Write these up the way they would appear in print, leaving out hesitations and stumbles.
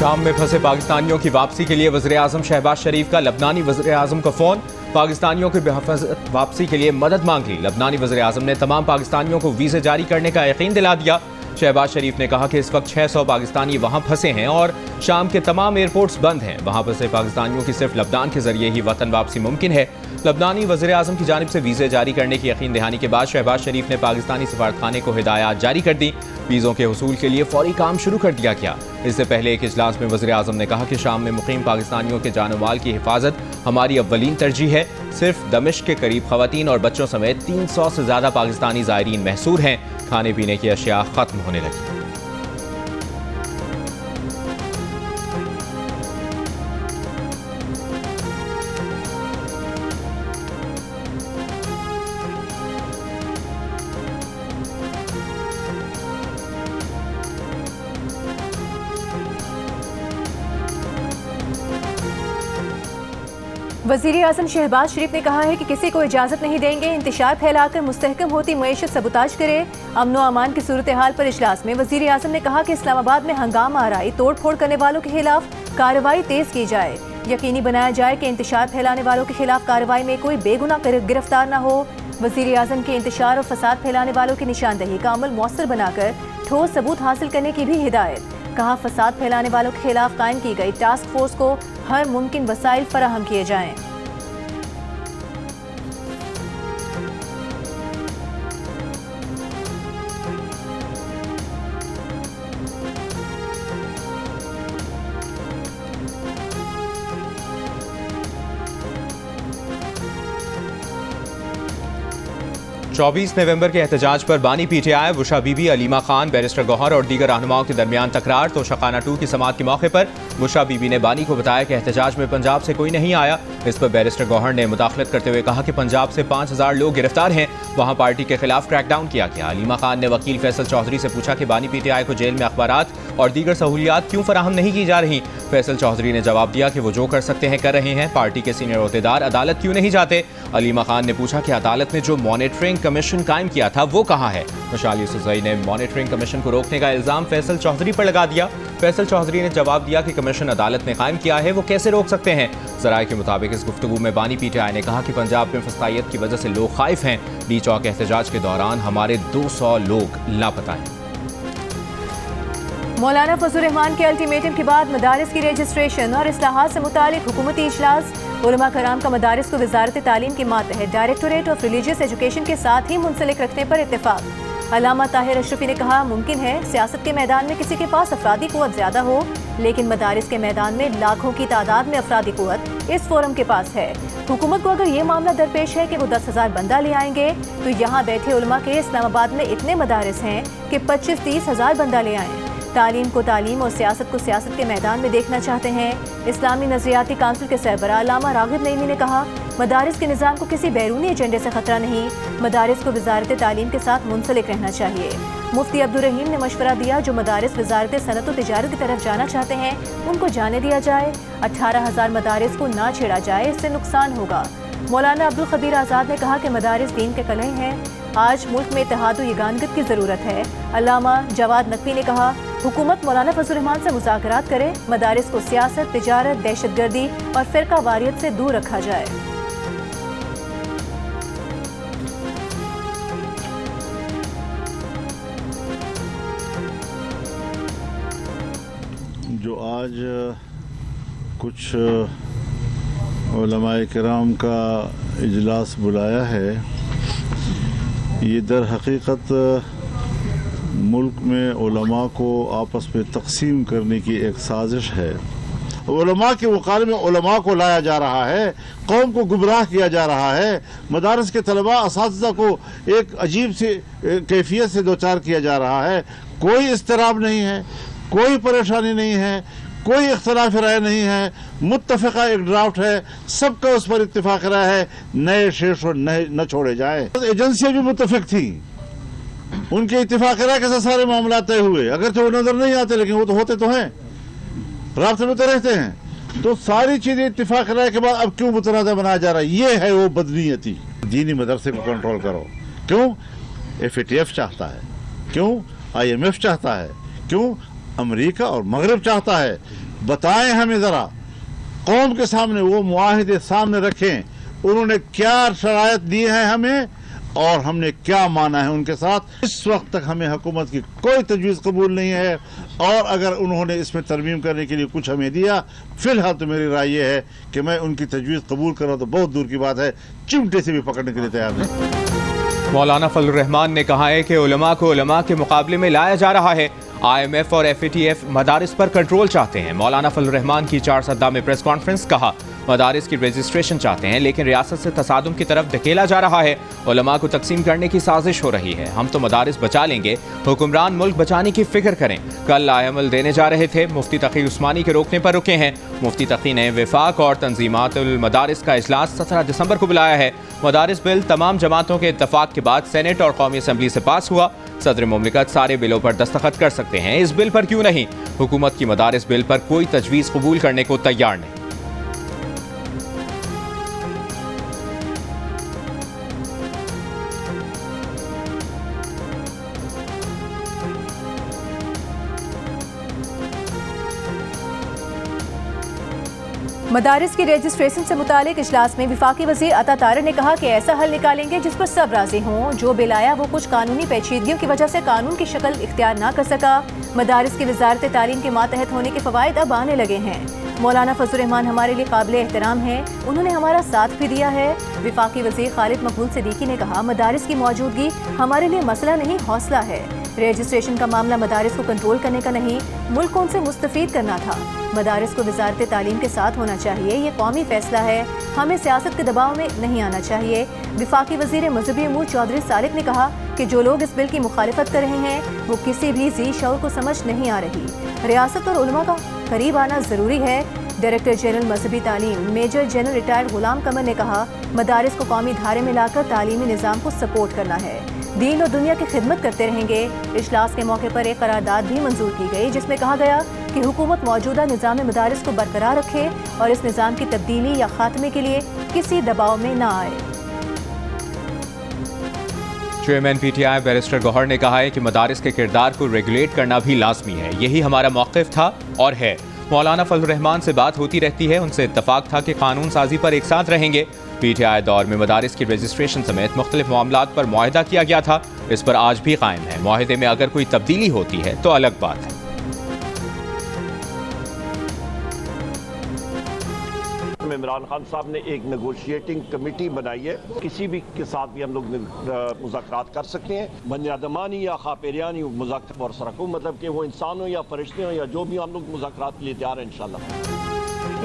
शाम में फंसे पाकिस्तानियों की वापसी के लिए वज़ीर-ए-आज़म शहबाज शरीफ का लबनानी वज़ीर-ए-आज़म को फ़ोन। पाकिस्तानियों की वापसी के लिए मदद मांग ली। लबनानी वज़ीर-ए-आज़म ने तमाम पाकिस्तानियों को वीज़े जारी करने का यकीन दिला दिया। शहबाज शरीफ ने कहा कि इस वक्त 600 पाकिस्तानी वहां फंसे हैं और शाम के तमाम एयरपोर्ट्स बंद हैं। वहां फंसे पाकिस्तानियों की सिर्फ लबनान के जरिए ही वतन वापसी मुमकिन है। लबनानी वज़ीर-ए-आज़म की जानिब से वीज़े जारी करने की यकीन दहानी के बाद शहबाज शरीफ ने पाकिस्तानी सफारतखाने को हिदायत जारी कर दी। वीज़ों के हुसूल के लिए फौरी काम शुरू कर दिया गया। इससे पहले एक इजलास में वज़ीर-ए-आज़म ने कहा कि शाम में मुकीम पाकिस्तानियों के जान माल की हिफाजत हमारी अव्वलीन तरजीह है। सिर्फ दमिश्क के करीब खवातीन और बच्चों समेत 300 से ज़्यादा पाकिस्तानी ज़ायरीन महसूर हैं। खाने पीने की अशिया ख़त्म होने लगी। वज़ीर-ए-आज़म शहबाज शरीफ ने कहा है कि किसी को इजाज़त नहीं देंगे इंतशार फैलाकर मुस्तहकम होती मईशत सबूताज करे। अमन व अमान की सूरत हाल पर इजलास में वज़ीर-ए-आज़म ने कहा कि इस्लामाबाद में हंगामा आराई तोड़ फोड़ करने वालों के खिलाफ कार्रवाई तेज की जाए। यकीनी बनाया जाए कि इंतशार फैलाने वालों के खिलाफ कार्रवाई में कोई बेगुनाह गिरफ्तार न हो। वज़ीर-ए-आज़म के इंतशार और फसाद फैलाने वालों की निशानदही का अमल मौसर बनाकर ठोस सबूत हासिल करने की भी हिदायत। कहा फसाद फैलाने वालों के खिलाफ कायम की गई टास्क फोर्स को हर मुमकिन वसाइल फराहम किए जाएं। चौबीस नवंबर के एहतजाज पर बानी पीटीआई बुशा बीबी, अलीमा खान, बैरिस्टर गौहर और दीगर रहनुमाओं के दरमियान तकरार। तो शकाना 2 की समाअत के मौके पर बुशा बीबी ने बानी को बताया कि एहतजाज में पंजाब से कोई नहीं आया। इस पर बैरिस्टर गौहर ने मुदाखलत करते हुए कहा कि पंजाब से 5000 लोग गिरफ्तार हैं, वहां पार्टी के खिलाफ क्रैकडाउन किया गया। अलीमा खान ने वकील फैसल चौधरी से पूछा कि बानी पीटीआई को जेल में अखबारात और दीगर सहूलियात क्यों फराहम नहीं की जा रही। फैसल चौधरी ने जवाब दिया कि वो जो कर सकते हैं कर रहे हैं। पार्टी के सीनियर ओहदेदार अदालत क्यों नहीं जाते। अलीमा खान ने पूछा कि अदालत ने जो मॉनिटरिंग कमीशन कायम किया था वो कहाँ है। मशाल यूसुफजई ने मॉनिटरिंग कमीशन को रोकने का इल्जाम फैसल चौधरी पर लगा दिया। फैसल चौधरी ने जवाब दिया कि कमीशन अदालत ने कायम किया है, वो कैसे रोक सकते हैं। जराये के मुताबिक इस गुफ्तगू में बानी पीटीआई ने कहा कि पंजाब में फसाइयत की वजह से लोग खाइफ हैं। डी चौक एहतजाज के दौरान हमारे 200 लोग लापता हैं। मौलाना फजलुर रहमान के अल्टीमेटम के बाद मदारिस की रजिस्ट्रेशन और इस्लाहात से मुतालिक हुकूमती इजलास। उलमा कराम का मदारिस को वजारत तालीम के मातहत डायरेक्टोरेट ऑफ रिलीजियस एजुकेशन के साथ ही मुंसलिक रखने पर इत्तेफाक। अल्लामा ताहिर अशरफी ने कहा मुमकिन है सियासत के मैदान में किसी के पास अफरादी कुव्वत ज्यादा हो, लेकिन मदारिस के मैदान में लाखों की तादाद में अफरादी कुव्वत इस फोरम के पास है। हुकूमत को अगर ये मामला दरपेश है कि वो 10,000 बंदा ले आएंगे तो यहाँ बैठे उलमा के इस्लामाबाद में इतने मदारिस हैं कि 25-30 हज़ार बंदा ले आएं। तालीम को तालीम और सियासत को सियासत के मैदान में देखना चाहते हैं। इस्लामी नजरियाती काउंसिल के सरबराह अल्लामा रागिब नईमी ने कहा मदारिस के निज़ाम को किसी बैरूनी एजेंडे से खतरा नहीं, मदारिस को वजारत तालीम के साथ मुंसलिक रहना चाहिए। मुफ्ती अब्दुल रहीम ने मशवरा दिया जो मदारिस वजारत सनत व तिजारत की तरफ जाना चाहते हैं उनको जाने दिया जाए। 18,000 मदारिस को ना छेड़ा जाए, इससे नुकसान होगा। मौलाना अब्दुल खबीर आज़ाद ने कहा कि मदारिस दीन के कलह हैं, आज मुल्क में इत्तेहाद व यगानगत की ज़रूरत है। अल्लामा जवाद नकवी ने कहा हुकूमत मौलाना फजलुर रहमान से मुज़ाकरात करे, मदारिस को सियासत, तिजारत, दहशतगर्दी और फ़िरका वारियत से दूर रखा जाए। जो आज कुछ उलमाए किराम का इजलास बुलाया है, ये दर हकीकत मुल्क में उलमा को आपस में तकसीम करने की एक साजिश है। उलमा के मुकाबले में उलमा को लाया जा रहा है, कौम को गुमराह किया जा रहा है। मदारस के तलबा असातिज़ा को एक अजीब सी कैफियत से दो चार किया जा रहा है। कोई इस्तराब नहीं है, कोई परेशानी नहीं है, कोई इख्तलाफ राय नहीं है, मुत्तफ़िक़ा एक ड्राफ्ट है, सबका उस पर इत्तिफाक राय है, नए शेष न छोड़े जाए। एजेंसियाँ भी मुत्तफ़िक़ थी, उनके इत्तिफाक राय के साथ सारे मामला तय हुए। अगर तो वो नजर नहीं आते लेकिन वो तो होते तो हैं, रास्ते में तो रहते हैं। तो सारी चीजें इत्तिफाक राय के बाद अब क्यों मुतनाज़ा बनाया जा रहा है? ये है वो बदनीयती। दीनी मदरसे को कंट्रोल करो। क्यों? FATF चाहता है, क्यों IMF चाहता है, क्यों अमेरिका और मगरब चाहता है। बताएं हमें ज़रा, कौम के सामने वो मुआहिदे सामने रखें, उन्होंने क्या शरायत दी है हमें और हमने क्या माना है उनके साथ। इस वक्त तक हमें हुकूमत की कोई तजवीज़ कबूल नहीं है, और अगर उन्होंने इसमें तरमीम करने के लिए कुछ हमें दिया, फिलहाल तो मेरी राय ये है कि मैं उनकी तजवीज़ कबूल करूँ तो बहुत दूर की बात है, चिमटे से भी पकड़ने के लिए तैयार नहीं। मौलाना फजल रहमान ने कहा है कि उलमा को उलमा के मुकाबले में लाया जा रहा है। IMF और FATF मदारिस पर कंट्रोल चाहते हैं। मौलाना फजल रहमान की 4 सद्दा में प्रेस कॉन्फ्रेंस, कहा मदारिस की रजिस्ट्रेशन चाहते हैं लेकिन रियासत से तसादुम की तरफ धकेला जा रहा है। उलमा को तकसीम करने की साजिश हो रही है। हम तो मदारिस बचा लेंगे, हुक्मरान मुल्क बचाने की फिक्र करें। कल लाएमल देने जा रहे थे, मुफ्ती तकी उस्मानी के रोकने पर रुके हैं। मुफ्ती तकी ने वफाक और तंजीमातुल मदारिस का इजलास 17 दिसंबर को बुलाया है। मदारिस बिल तमाम जमातों के इत्तफाक के बाद सेनेट और कौमी असम्बली से पास हुआ। सदर मुमलिकत सारे बिलों पर दस्तखत कर सकते हैं, इस बिल पर क्यों नहीं? हुकूमत की मदारिस बिल पर कोई तजवीज़ कबूल करने को तैयार नहीं। मदारिस की रजिस्ट्रेशन से मुतालिक इजलास में वफाकी वज़ीर अता तारर ने कहा कि ऐसा हल निकालेंगे जिस पर सब राजी हों। जो बिल आया वो कुछ कानूनी पेचीदगियों की वजह से कानून की शक्ल इख्तियार ना कर सका। मदारिस की वजारत तालीम के मातहत होने के फ़वाइद अब आने लगे हैं। मौलाना फजल रहमान हमारे लिए काबिल एहतराम है, उन्होंने हमारा साथ भी दिया है। वफाकी वज़ीर खालिद मकबूल सिद्दीकी ने कहा मदारिस की मौजूदगी हमारे लिए मसला नहीं, हौसला है। रजिस्ट्रेशन का मामला मदारिस को कंट्रोल करने का नहीं, मुल्क को उनसे मुस्तफीद करना था। मदारिस को वजारत तालीम के साथ होना चाहिए, ये कौमी फैसला है, हमें सियासत के दबाव में नहीं आना चाहिए। वफाकी वज़ीर मजहबी अमूर चौधरी सालिक ने कहा कि जो लोग इस बिल की मुखालिफत कर रहे हैं वो किसी भी जी शऊर को समझ नहीं आ रही। रियासत और उलमा का करीब आना ज़रूरी है। डायरेक्टर जनरल मजहबी तालीम मेजर जनरल रिटायर्ड गुलाम कमर ने कहा मदारिस को कौमी धारे में लाकर तालीमी निज़ाम को सपोर्ट करना है, दीन और दुनिया की खिदमत करते रहेंगे। इजलास के मौके पर एक करारदाद भी मंजूर की गई जिसमें कहा गया कि हुकूमत मौजूदा निज़ाम मदारिस को बरकरार रखे और इस निज़ाम की तब्दीली या खात्मे के लिए किसी दबाव में न आए। चेयरमैन PTI बैरिस्टर गौहर ने कहा है कि मदारिस के किरदार को रेगुलेट करना भी लाजमी है, यही हमारा मौक़िफ़ था और है। मौलाना फजल रहमान से बात होती रहती है, उनसे इत्तफाक था कि कानून साजी पर एक साथ रहेंगे। PTI दौर में मदारिस की रजिस्ट्रेशन समेत मुख्तलिफ मामलात पर मुआहिदा किया गया था, इस पर आज भी कायम है। मुआहिदे में अगर कोई तब्दीली होती है तो अलग बात है। इमरान खान साहब ने एक नेगोशिएटिंग कमेटी बनाई है, किसी भी के साथ भी हम लोग मुज़ाकरात कर सकते हैं, बनियादमानी या खापेरियानी मुज़ाकरात और सरकू, मतलब कि वो इंसान हो या फरिश्ते हो या जो भी, हम लोग मुज़ाकरात के लिए तैयार हैं इंशाल्लाह।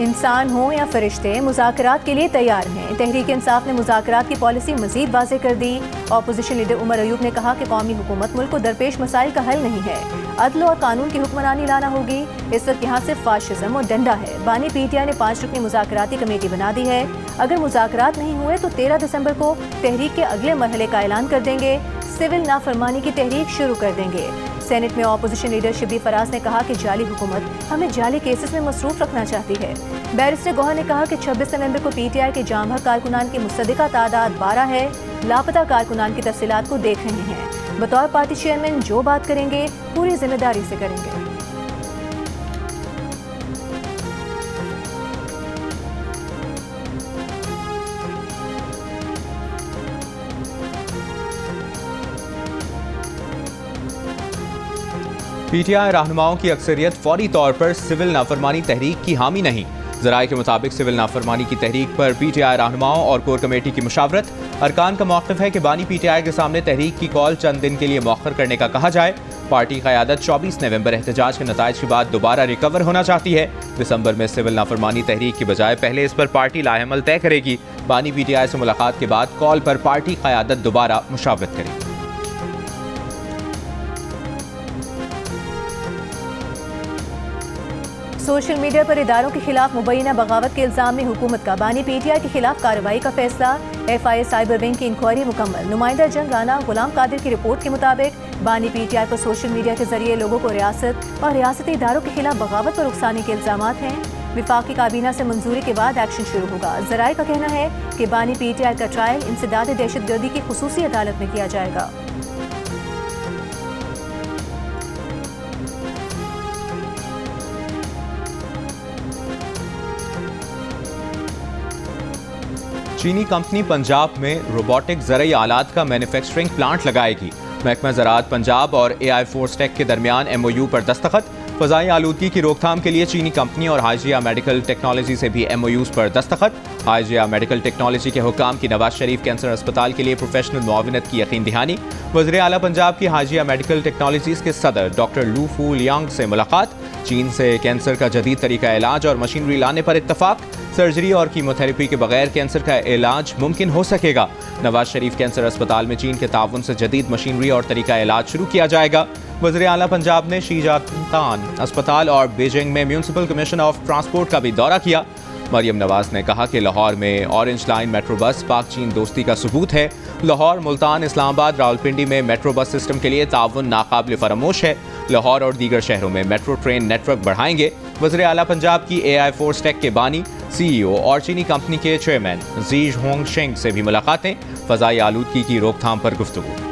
इंसान हो या फरिश्ते मुज़ाकरात के लिए तैयार हैं। तहरीक इंसाफ ने मुज़ाकरात की पॉलिसी मज़ीद वाज़ेह कर दी। ऑपोजिशन लीडर उमर अयूब ने कहा कि कौमी हुकूमत मुल्क को दरपेश मसाइल का हल नहीं है, अदल और कानून की हुक्मरानी लाना होगी। इस वक्त यहाँ सिर्फ फाशिज्म और डंडा है। बानी PTI ने 5 रुकनी मुज़ाकराती कमेटी बना दी है। अगर मुज़ाकरात नहीं हुए तो 13 दिसंबर को तहरीक के अगले मरहले का ऐलान कर देंगे। सिविल नाफरमानी की तहरीक शुरू कर देंगे। सेनेट में ऑपोजिशन लीडर शिबली फराज ने कहा कि जाली हुकूमत हमें जाली केसेस में मसरूफ रखना चाहती है। बैरिस्टर गौहर ने कहा कि 26 नवंबर को PTI के जामभर कारकुनान की मुस्तदिका तादाद 12 है। लापता कारकुनान की तफसीलात को देख रहे हैं। बतौर पार्टी चेयरमैन जो बात करेंगे पूरी जिम्मेदारी से करेंगे। PTI रहनुमाओं की अक्सरियत फौरी तौर पर सिविल नाफरमानी तहरीक की हामी नहीं। ज़राए के मुताबिक सिविल नाफरमानी की तहरीक पर PTI रहनुमाओं और कोर कमेटी की मुशावरत। अरकान का मौक़िफ़ है कि बानी PTI के सामने तहरीक की कॉल चंद दिन के लिए मौखर करने का कहा जाए। पार्टी क़यादत 24 नवंबर एहतजाज के नताइज के बाद दोबारा रिकवर होना चाहती है। दिसंबर में सिविल नाफरमानी तहरीक की बजाय पहले इस पर पार्टी लाएमल तय करेगी। बानी PTI से मुलाकात के बाद कॉल पर पार्टी क़यादत दोबारा मुशावरत करेगी। सोशल मीडिया पर इदारों के खिलाफ मुबैना बगावत के इल्जाम में हुकूमत का बानी PTI के खिलाफ कार्रवाई का फैसला। FI साइबर विंग की इंक्वायरी मुकम्मल। नुमाइंदा जंग राना गुलाम कादिर की रिपोर्ट के मुताबिक बानी PTI पर सोशल मीडिया के जरिए लोगों को रियासत और रियासती इदारों के खिलाफ बगावत पर उकसाने के इल्जाम हैं। विफाकी काबीना से मंजूरी के बाद एक्शन शुरू होगा। ज़राए का कहना है कि बानी PTI का ट्रायल इंसदाद दहशतगर्दी की खुसूसी अदालत में किया जाएगा। चीनी कंपनी पंजाब में रोबोटिक ज़रई आलात का मैन्युफैक्चरिंग प्लांट लगाएगी। महकमा ज़राअत पंजाब और AI फोर्सटेक के दरमियान MOU पर दस्तखत। फ़ज़ाई आलूदगी की रोकथाम के लिए चीनी कंपनी और हाजिया मेडिकल टेक्नोलॉजी से भी MOUs पर दस्तखत। हाजिया मेडिकल टेक्नोलॉजी के हुक्काम की नवाज शरीफ कैंसर अस्पताल के लिए प्रोफेशनल मुआविनत की यकीन दहानी। वज़ीर आला पंजाब की हाजिया मेडिकल टेक्नोलॉजीज़ के सदर डॉक्टर लू फू लियांग से मुलाकात। चीन से कैंसर का जदीद तरीका इलाज और मशीनरी लाने पर इत्तफाक। सर्जरी और कीमोथेरेपी के बगैर कैंसर का इलाज मुमकिन हो सकेगा। नवाज शरीफ कैंसर अस्पताल में चीन के ताउन से जदीद मशीनरी और तरीका इलाज शुरू किया जाएगा। वज़ीर आला पंजाब ने शीजातान अस्पताल और बीजिंग में म्यूनसिपल कमीशन ऑफ ट्रांसपोर्ट का भी दौरा किया। मरियम नवाज ने कहा कि लाहौर में ऑरेंज लाइन मेट्रो बस पाक चीन दोस्ती का सबूत है। लाहौर, मुल्तान, इस्लामाबाद, रावलपिंडी में मेट्रो बस सिस्टम के लिए ताउन नाकाबिल फरामोश है। लाहौर और दीगर शहरों में मेट्रो ट्रेन नेटवर्क बढ़ाएंगे। वज़ीर आला पंजाब की AI फोर्सटेक के बानी, CEO और चीनी कंपनी के चेयरमैन जी होंगशेंग से भी मुलाकातें। फ़ज़ाई आलूदगी की रोकथाम पर गुफ्तगू।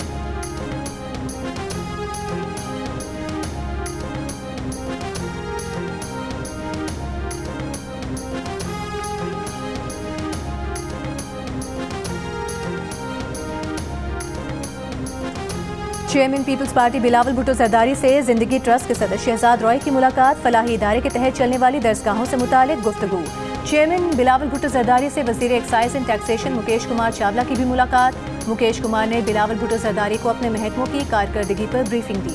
चेयरमैन पीपल्स पार्टी बिलावल भुट्टो जरदारी से जिंदगी ट्रस्ट के सदस्य शहजाद रॉय की मुलाकात। फलाही इदारे के तहत चलने वाली दरसगाहों से मुतालिक गुफ्तगू। चेयरमैन बिलावल भुट्टो जरदारी से वजीर excise and taxation Mukesh Kumar Chawla की भी मुलाकात। मुकेश कुमार ने बिलावल भुट्टो जरदारी को अपने महकमों की कारकर्दगी पर ब्रीफिंग दी।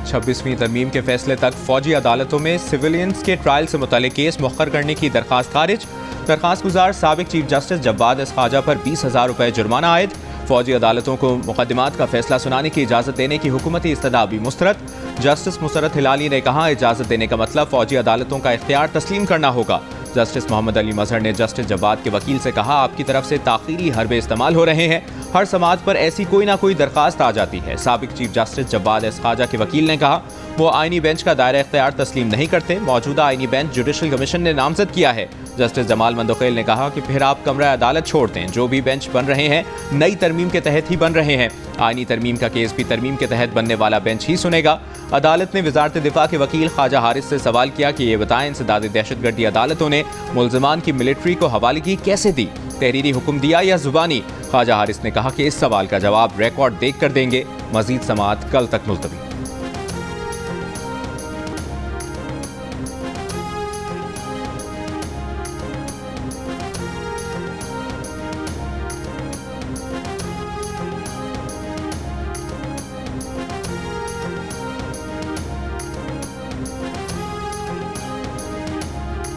26वीं तरमीम के फैसले तक फौजी अदालतों में सिविलियंस के ट्रायल से मुतालिक केस मुअख्खर करने की दरखास्त खारिज। दरखास्त गुजार साबिक चीफ जस्टिस जब्बाद एस ख्वाजा पर 20,000 रुपये जुर्माना आयद। फौजी अदालतों को मुकदमात का फैसला सुनाने की इजाज़त देने की हुकूमती इस्तदा भी मुस्तरद। जस्टिस मुसरत हिलाली ने कहा, इजाज़त देने का मतलब फौजी अदालतों का इख्तियार तस्लीम करना होगा। जस्टिस मोहम्मद अली मजहर ने जस्टिस जब्बाद के वकील से कहा, आपकी तरफ से ताख़ीरी हरबे इस्तेमाल हो रहे हैं। हर समात पर ऐसी कोई ना कोई दरखास्त आ जाती है। साबिक चीफ जस्टिस जब्बाद एस ख्वाजा के वकील ने कहा, वो आईनी बेंच का दायरा इख्तियार तस्लीम नहीं करते। मौजूदा आईनी बेंच जुडिशल कमीशन ने नामजद किया है। जस्टिस जमाल मंदोखेल ने कहा कि फिर आप कमरा अदालत छोड़ दें। जो भी बेंच बन रहे हैं नई तरमीम के तहत ही बन रहे हैं। आईनी तरमीम का केस भी तरमीम के तहत बनने वाला बेंच ही सुनेगा। अदालत ने वजारत दिफा के वकील ख्वाजा हारिस से सवाल किया कि ये बताएं, इंसदाद दहशतगर्दी अदालतों ने मुल्ज़िमान की मिलिट्री को हवालगी कैसे दी, तहरीरी हुक्म दिया या जुबानी? ख्वाजा हारिस ने कहा कि इस सवाल का जवाब रिकॉर्ड देख कर देंगे। मजीद समाअत कल तक मुलतवी।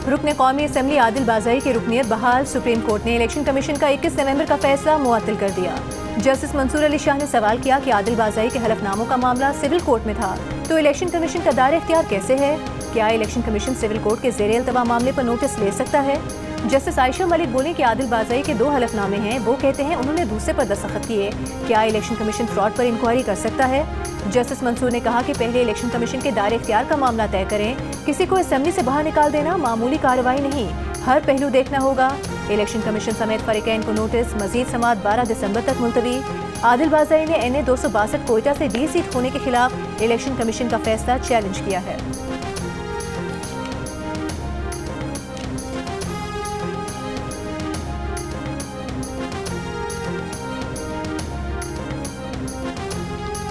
रुकन कौमी असम्बली आदिल बाज़ाई की रुकनीत बहाल। सुप्रीम कोर्ट ने इलेक्शन कमीशन का 21 नवंबर का फैसला मुअत्तल कर दिया। जस्टिस मंसूर अली शाह ने सवाल किया कि आदिल बाज़ाई के हलफनामों का मामला सिविल कोर्ट में था, तो इलेक्शन कमीशन का दायरा इख्तियार कैसे है? क्या इलेक्शन कमीशन सिविल कोर्ट के ज़ेरे अल्तवा मामले पर नोटिस ले सकता है? जस्टिस आयशा मलिक बोले कि आदिल बाज़ाई के 2 हलफनामे हैं, वो कहते हैं उन्होंने दूसरे पर दस्तखत किए। क्या इलेक्शन कमीशन फ्रॉड पर इंक्वायरी कर सकता है? जस्टिस मंसूर ने कहा कि पहले इलेक्शन कमीशन के दायरे इख्तियार का मामला तय करें। किसी को असेंबली से बाहर निकाल देना मामूली कार्रवाई नहीं, हर पहलू देखना होगा। इलेक्शन कमीशन समेत फरीकैन को नोटिस। मजीद समाअत 12 दिसंबर तक मुलतवी। आदिल बाज़ाई ने NA 262 कोयटा से 20 सीट होने के खिलाफ इलेक्शन कमीशन का फैसला चैलेंज किया है।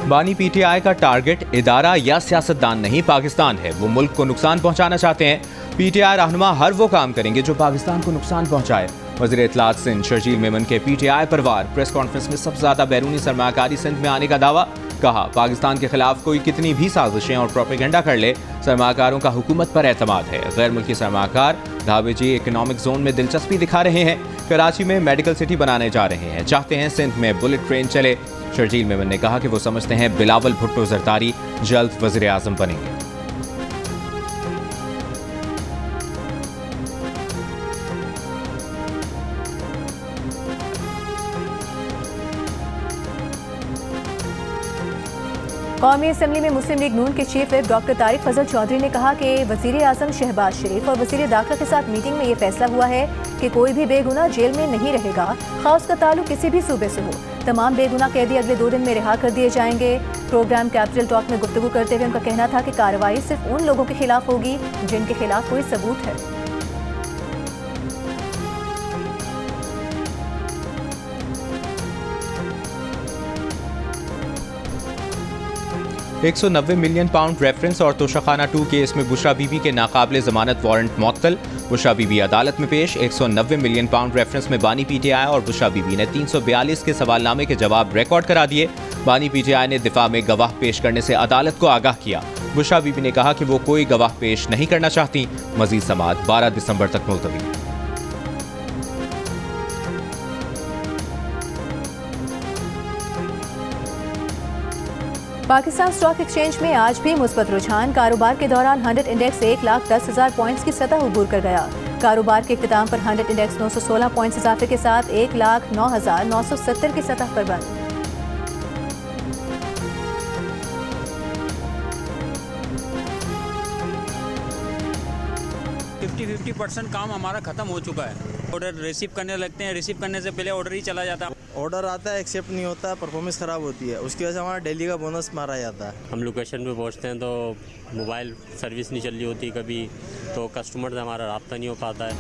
बानी PTI का टारगेट इदारा या सियासतदान नहीं, पाकिस्तान है। वो मुल्क को नुकसान पहुंचाना चाहते हैं। PTI रहनुमा हर वो काम करेंगे जो पाकिस्तान को नुकसान पहुंचाए। वज़ीर इत्तलात सिंध शर्जील मेमन के PTI पर वार। प्रेस कॉन्फ्रेंस में सबसे ज्यादा बैरूनी सरमाकारी सिंध में आने का दावा। कहा, पाकिस्तान के खिलाफ कोई कितनी भी साजिशें और प्रोपेगेंडा कर ले, सरमाकारों का हुकूमत पर एतमाद है। गैर मुल्की सरमाकार धावेजी इकोनॉमिक जोन में दिलचस्पी दिखा रहे हैं। कराची में मेडिकल सिटी बनाने जा रहे हैं। चाहते हैं सिंध में बुलेट ट्रेन चले। शर्जील मेमन ने कहा कि वो समझते हैं बिलावल भुट्टो जरदारी जल्द वज़ीर आज़म बनेंगे। कौमी असम्बली में मुस्लिम लीग नून के चीफ विप डॉक्टर तारिक फजल चौधरी ने कहा कि वज़ीर आज़म शहबाज शरीफ और वज़ीर दाखिला के साथ मीटिंग में ये फैसला हुआ है कि कोई भी बेगुनाह जेल में नहीं रहेगा, खास का ताल्लुक किसी भी सूबे से हो। तमाम बेगुनाह कैदी अगले 2 दिन में रिहा कर दिए जाएंगे। प्रोग्राम कैपिटल टॉक में गुफ्तगू करते हुए उनका कहना था कि कार्रवाई सिर्फ उन लोगों के खिलाफ होगी जिनके खिलाफ कोई सबूत है। 190 मिलियन पाउंड रेफरेंस और तोशाखाना 2 केस में बुशरा बीबी के नाकाबिले जमानत वारंट मुअत्तल। बुशरा बीबी अदालत में पेश। 190 मिलियन पाउंड रेफरेंस में बानी पीटीआई और बुशरा बीबी ने 342 के सवालनामे के जवाब रिकॉर्ड करा दिए। बानी पीटीआई ने दिफा में गवाह पेश करने से अदालत को आगाह किया। बुशरा बीबी ने कहा कि वो कोई गवाह पेश नहीं करना चाहती। मजीद समाअत 12 दिसंबर तक मुलतवी। पाकिस्तान स्टॉक एक्सचेंज में आज भी मुस्बत रुझान। कारोबार के दौरान 100 इंडेक्स 1,10,000 पॉइंट्स की सतह उबूर कर गया। कारोबार के इख्तिताम पर 100 इंडेक्स 916 पॉइंट्स इजाफे के साथ 1,09,970 की सतह पर बंद। काम हमारा खत्म हो चुका है। ऑर्डर रिसीव करने लगते हैं, रिसीव करने से पहले ऑर्डर ही चला जाता है। ऑर्डर आता है, एक्सेप्ट नहीं होता, परफॉर्मेंस ख़राब होती है, उसकी वजह से हमारा डेली का बोनस मारा जाता है। हम लोकेशन पे पहुंचते हैं तो मोबाइल सर्विस नहीं चल रही होती कभी, तो कस्टमर से हमारा रब्ता नहीं हो पाता है।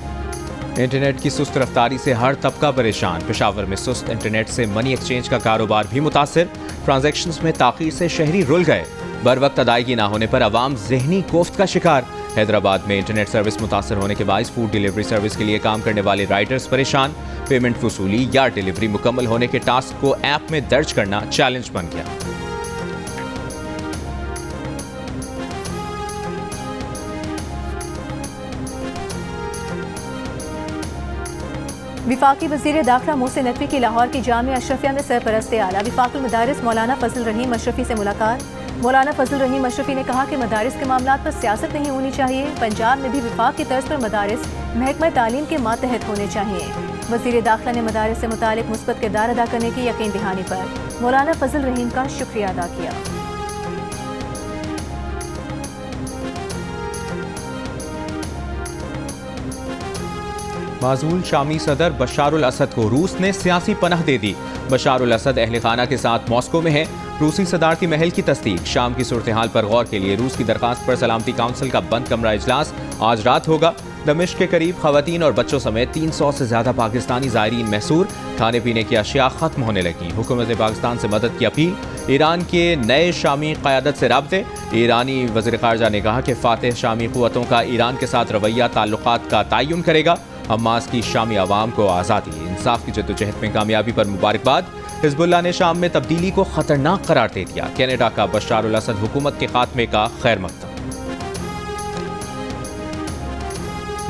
इंटरनेट की सुस्त रफ्तारी से हर तबका परेशान। पेशावर में सुस्त इंटरनेट से मनी एक्सचेंज का कारोबार भी मुतासिर। ट्रांजैक्शंस में ताखीर से शहरी रुल गए। बर वक्त अदायगी ना होने पर अवाम जहनी कोफ्त का शिकार। हैदराबाद में इंटरनेट सर्विस मुतासर होने के बायस फूड डिलीवरी सर्विस के लिए काम करने वाले राइडर्स परेशान। पेमेंट वसूली या डिलीवरी मुकम्मल होने के टास्क को ऐप में दर्ज करना चैलेंज बन गया। विफाकी वज़ीर दाखिला मोहसिन नकवी की लाहौर की जामिया अशरफिया में सरपरस्त आला वफाकुल मदारिस मौलाना फजल रहीम अशरफी से मुलाकात। मौलाना फजल रहीम अशरफी ने कहा कि मदारिस के मामलात पर सियासत नहीं होनी चाहिए। पंजाब में भी विफाक की तर्ज पर मदारिस महकमा तालीम के मातहत होने चाहिए। वज़ीर दाखिला ने मदारिस से मुतालिक मुस्बत किरदार अदा करने की यकीन दहानी पर मौलाना फजल रहीम का शुक्रिया अदा किया। माजूल शामी सदर बशारुल असद को रूस ने सियासी पनाह दे दी। बशारुल असद अहल खाना के साथ मॉस्को में है। रूसी सदारती महल की तस्दीक। शाम की सूरत हाल पर गौर के लिए रूस की दरखास्त पर सलामती काउंसिल का बंद कमरा इजलास आज रात होगा। दमिश्क के करीब खवातीन और बच्चों समेत 300 से ज्यादा पाकिस्तानी ज़ायरीन महसूर। खाने पीने की अशिया खत्म होने लगी। हुकूमत पाकिस्तान से मदद की अपील। ईरान के नए शामी क़यादत से राब्ते। ईरानी वज़ीर ख़ारजा ने कहा कि फातेह शामी क़ुव्वतों का ईरान के साथ रवैया ताल्लुकात का तयन करेगा। हमास की शामी आवाम को आज़ादी इंसाफ की जद्दोजहद में कामयाबी पर मुबारकबाद। हिजबुल्लाह ने शाम में तब्दीली को खतरनाक करार दे दिया। कनाडा का बशारुल असद हुकूमत के खात्मे का खैर मकदम।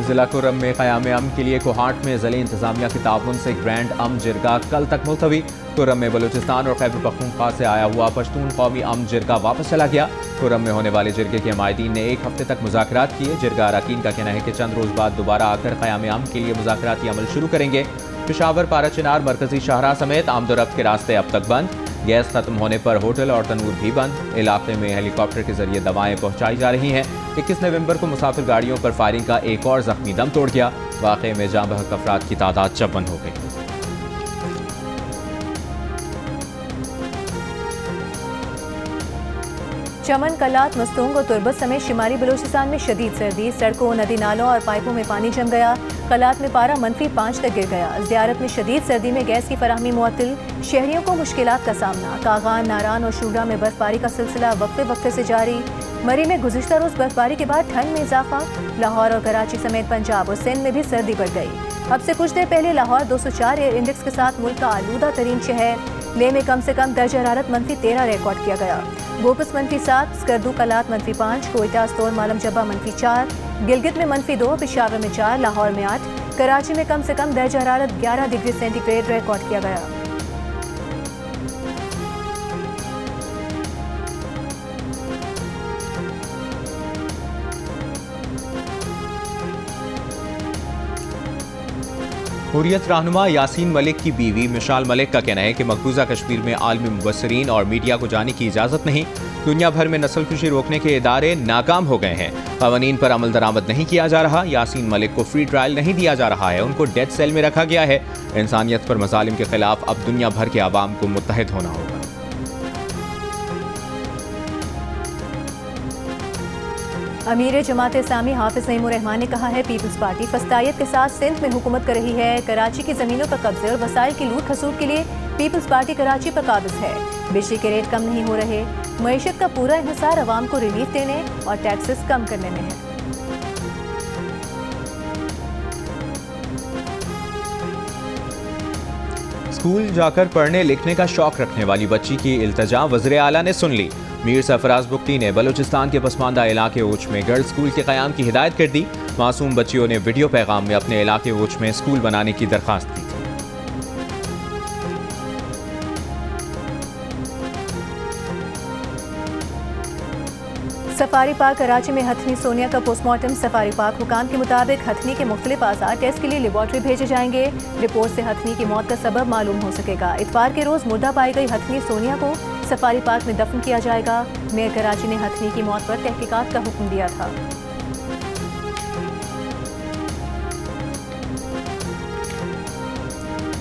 जिला कुर्रम में क़याम अमन के लिए कोहाट में ज़िले इंतजामिया के ताउन से ग्रैंड अमन जिरगा कल तक मुलतवी। कुर्रम में बलूचिस्तान और खैबर पख्तूनख्वा से आया हुआ पश्तून कौमी अमन जिरगा वापस चला गया। कुर्रम में होने वाले जिरगे के हमायतीन ने 1 हफ्ते तक मुज़ाकरात किए। जिरगा अरकान का कहना है कि चंद रोज़ बाद दोबारा आकर क़याम अमन के लिए मुज़ाकराती अमल शुरू करेंगे। पेशावर, पारा चिनार, मरकजी शाहराह समेत आमदोरफ्त के रास्ते अब तक बंद। गैस खत्म होने पर होटल और तनूर भी बंद। इलाके में हेलीकॉप्टर के जरिए दवाएं पहुंचाई जा रही हैं। 21 नवंबर को मुसाफिर गाड़ियों पर फायरिंग का एक और जख्मी दम तोड़ गया। वाक़े में जाँ बहक अफराद की तादाद 54 हो गई। चमन, कलात, मस्तूंग और तुरबत समेत शुमारी बलूचिस्तान में शदीद सर्दी। सड़कों, नदी नालों और पाइपों में पानी जम गया। कलात में पारा -5 तक गिर गया। ज़ियारत में शदीद सर्दी में गैस की फराहमी मुअत्तल। शहरियों को मुश्किलात का सामना। कागान, नारान और शूरा में बर्फबारी का सिलसिला वक्फे वक्फे से जारी। मरी में गुज़िश्ता रोज़ बर्फबारी के बाद ठंड में इजाफा। लाहौर और कराची समेत पंजाब और सिंध में भी सर्दी बढ़ गई। अब से कुछ देर पहले लाहौर 204 एयर इंडेक्स के साथ मुल्क का आलूदा तरीन शहर। ले में कम से कम दर्जा हरारत -13 रिकॉर्ड किया गया। गोपस -7, स्कर्दू, कलात -5, कोयटा, अस्तोर, मालम जब्बा -4, गिलगित में -2, पेशावर में 4, लाहौर में 8, कराची में कम से कम दर्जा हरारत 11 डिग्री सेंटीग्रेड रिकॉर्ड किया गया। हुर्रियत रहनुमा यासीन मलिक की बीवी मिशाल मलिक का कहना है कि मकबूजा कश्मीर में आलमी मुबस्सरीन और मीडिया को जाने की इजाज़त नहीं। दुनिया भर में नस्लकुशी रोकने के इदारे नाकाम हो गए हैं। क़वानीन पर अमल दरामद नहीं किया जा रहा। यासीन मलिक को फ्री ट्रायल नहीं दिया जा रहा है, उनको डेथ सेल में रखा गया है। इंसानियत पर मज़ालिम के खिलाफ अब दुनिया भर के आवाम को मुत्तहिद होना होगा। अमीर जमात इस्लामी हाफिज नईमुर रहमान ने कहा है पीपल्स पार्टी फस्तायत के साथ सिंध में हुकूमत कर रही है। कराची की ज़मीनों पर कब्जे और वसाइल की लूट खसूट के लिए पीपल्स पार्टी कराची पर काबिज है। बिजली के रेट कम नहीं हो रहे। मईशत का पूरा इन्हिसार अवाम को रिलीफ देने और टैक्सेस कम करने में है। स्कूल जाकर पढ़ने लिखने का शौक रखने वाली बच्ची की इल्तजा वज़ीर आला ने सुन ली। मीर सरफराज बुख्ती ने बलूचिस्तान के पसमानदा इलाके ऊच में गर्ल्स स्कूल के क़याम की हिदायत कर दी। मासूम बच्चियों ने वीडियो पैगाम में अपने इलाके ऊच में स्कूल बनाने की दरख्वास्त की थी। सफारी पार्क कराची में हथनी सोनिया का पोस्टमार्टम। सफारी पार्क हुकाम के मुताबिक हथनी के मुख्तलिफ आज़ार टेस्ट के लिए लेबॉर्ट्री भेजे जाएंगे। रिपोर्ट से हथनी की मौत का सबब मालूम हो सकेगा। इतवार के रोज़ मुर्दा पाई गई हथनी सोनिया को सफारी पार्क में दफन किया जाएगा। मेयर कराची ने हथनी की मौत पर तहकीकात का हुक्म दिया था।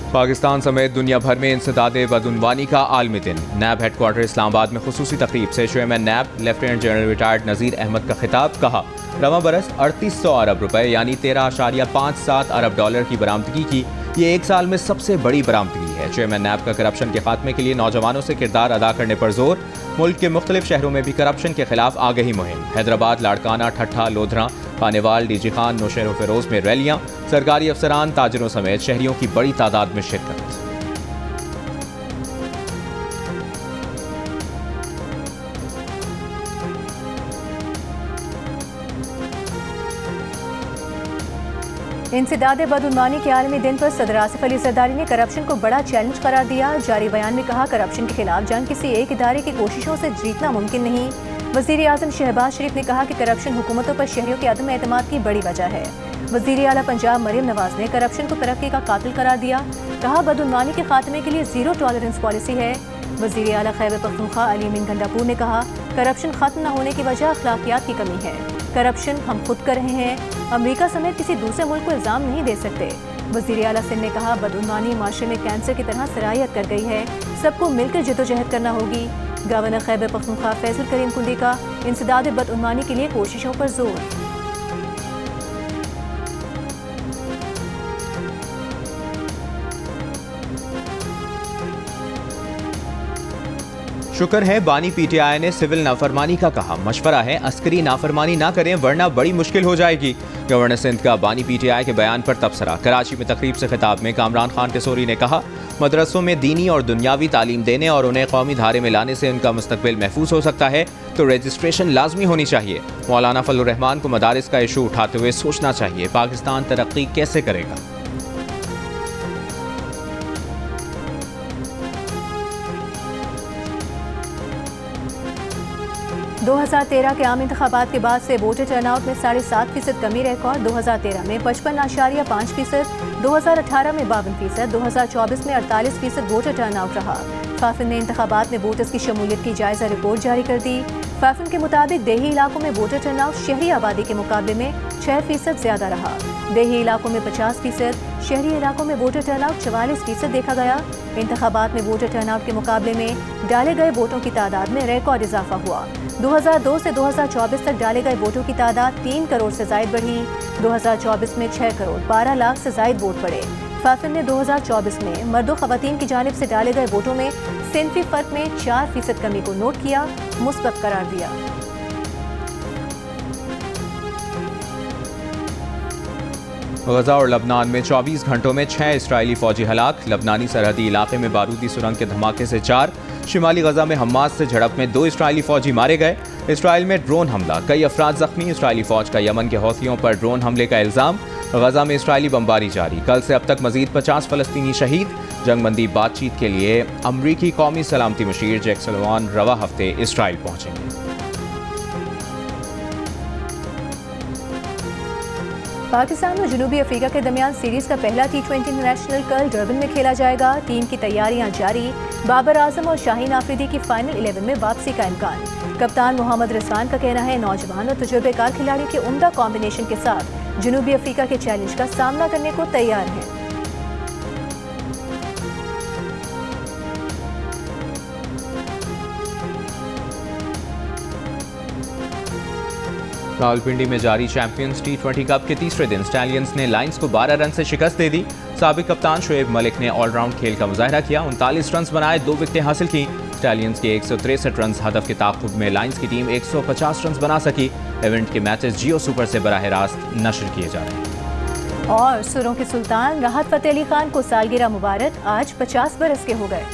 पाकिस्तान समेत दुनिया भर में इंसदाद बदउनवानी का आलमी दिन। नैब हेडक्वार्टर इस्लामाबाद में खुसूसी तकरीब से चेयरमैन नैब लेफ्टिनेंट जनरल रिटायर्ड नज़ीर अहमद का खिताब। कहा, रवा बरस 3800 अरब रुपए यानी 13.57 अरब डॉलर की बरामदगी की। ये एक साल में सबसे बड़ी बरामदगी है। चेयरमैन नैब का करप्शन के खात्मे के लिए नौजवानों से किरदार अदा करने पर जोर। मुल्क के मुख्तलिफ शहरों में भी करप्शन के खिलाफ आगही मुहिम। हैदराबाद, लाड़काना, ठट्ठा, लोधरा, खानेवाल, डीजी खान, नौशेर फिरोज में रैलियां। सरकारी अफसरान, ताजरों समेत शहरियों की बड़ी तादाद में शिरकत। इंसदाद बदउनवानी के आलमी दिन पर सदर आसिफ अली जरदारी ने करप्शन को बड़ा चैलेंज करार दिया। जारी बयान में कहा, करप्शन के खिलाफ जंग किसी एक इदारे की कोशिशों से जीतना मुमकिन नहीं। वज़ीर आज़म शहबाज शरीफ ने कहा कि करप्शन हुकूमतों पर शहरियों के अदम एतमाद की बड़ी वजह है। वज़ीर आला पंजाब मरियम नवाज ने करप्शन को तरक्की का कातिल करार दिया। कहा, बदउनवानी के खात्मे के लिए ज़ीरो टॉलरेंस पॉलिसी है। वज़ीर आला खैबर पख्तूनख्वा अली अमीन गंडापुर ने कहा, करप्शन खत्म न होने की वजह अखलाकियात की कमी है। करप्शन हम खुद कर रहे हैं। अमेरिका समेत किसी दूसरे मुल्क को इल्ज़ाम नहीं दे सकते। वज़ीर आला सिंध ने कहा, बदउनवानी माशरे में कैंसर की तरह सरायत कर गई है। सबको मिलकर जदोजहद करना होगी। गवर्नर खैबर पख्तूनख्वा फैसल करीम कुंडी का इंसदाद बदउनवानी के लिए कोशिशों पर जोर। शुक्र है बानी पीटीआई ने सिविल नाफरमानी का कहा। मशवरा है अस्करी नाफरमानी ना करें वरना बड़ी मुश्किल हो जाएगी। गवर्नर सिंध का बानी पीटीआई के बयान पर तबसरा। कराची में तकरीब से खिताब में कामरान खान टेसोरी ने कहा, मदरसों में दीनी और दुनियावी तालीम देने और उन्हें कौमी धारे में लाने से उनका मुस्तकबिल महफूज हो सकता है, तो रजिस्ट्रेशन लाजमी होनी चाहिए। मौलाना फजलुर रहमान को मदारिस का इशू उठाते हुए सोचना चाहिए, पाकिस्तान तरक्की कैसे करेगा। 2013 के आम इंतखाबात के बाद से वोटर टर्नआउट में 7.5% कमी रिकॉर्ड। 2013 में 55.5%, 2018 में 52%, 2024 में 48% वोटर टर्नआउट रहा। फाफिन ने इंतखाबात में वोटर्स की शमूलियत की जायजा रिपोर्ट जारी कर दी। फाफिन के मुताबिक देही इलाकों में वोटर टर्नआउट शहरी आबादी के मुकाबले में 6% ज्यादा रहा। देही इलाकों में 50%, शहरी इलाकों में वोटर टर्नआउट 44% देखा गया। इंतखाबात में वोटर टर्नआउट के मुकाबले में डाले गए वोटों की तादाद में रिकॉर्ड इजाफा हुआ। 2002 से 2024 तक डाले गए वोटों की तादाद 3 करोड़ से जायद बढ़ी। 2024 में 6 करोड़ 12 लाख से जायद वोट पड़े। फाफिन ने 2024 में मर्दों खवातीन की जानिब से डाले गए वोटों में सिनफी फर्क में 4% कमी को नोट किया, मुस्बत करार दिया। गजा और लबनान में 24 घंटों में 6 इस्राएली फौजी हलाक। लबनानी सरहदी इलाके में बारूदी सुरंग के धमाके से 4। शिमाली गजा में हमास से झड़प में 2 इस्राएली फौजी मारे गए। इसराइल में ड्रोन हमला, कई अफराद जख्मी। इसराइली फौज का यमन के हौथियों पर ड्रोन हमले का इल्जाम। गजा में इसराइली बमबारी जारी, कल से अब तक मजीद 50 फलस्तीनी शहीद। जंगबंदी बातचीत के लिए अमरीकी कौमी सलामती मुशीर जैक सुलिवान रवा हफ्ते इसराइल पहुंचेंगे। पाकिस्तान और जनूबी अफ्रीका के दरमियान सीरीज का पहला T20 इंटरनेशनल कल डर्बन में खेला जाएगा। टीम की तैयारियां जारी। बाबर आजम और शाहीन आफरीदी की फाइनल 11 में वापसी का इम्कान। कप्तान मोहम्मद रिजवान का कहना है नौजवान और तजुर्बेकार खिलाड़ियों के उम्दा कॉम्बिनेशन के साथ जनूबी अफ्रीका के चैलेंज का सामना करने को तैयार है। रावलपिंडी में जारी चैंपियंस T20 कप के तीसरे दिन स्टैलियंस ने लायंस को 12 रन से शिकस्त दे दी। साबिक कप्तान शोएब मलिक ने ऑलराउंड खेल का मुजाहरा किया। 39 रन बनाए, 2 विकेटें हासिल की। स्टैलियंस के 163 रन हदफ के ताक़ुब में लायंस की टीम 150 रन बना सकी। इवेंट के मैचेस जियो सुपर से बराह रास्त नशर किए जा रहे हैं। और सुरों के सुल्तान राहत फतेह अली खान को सालगिरह मुबारक। आज 50 बरस के हो गए।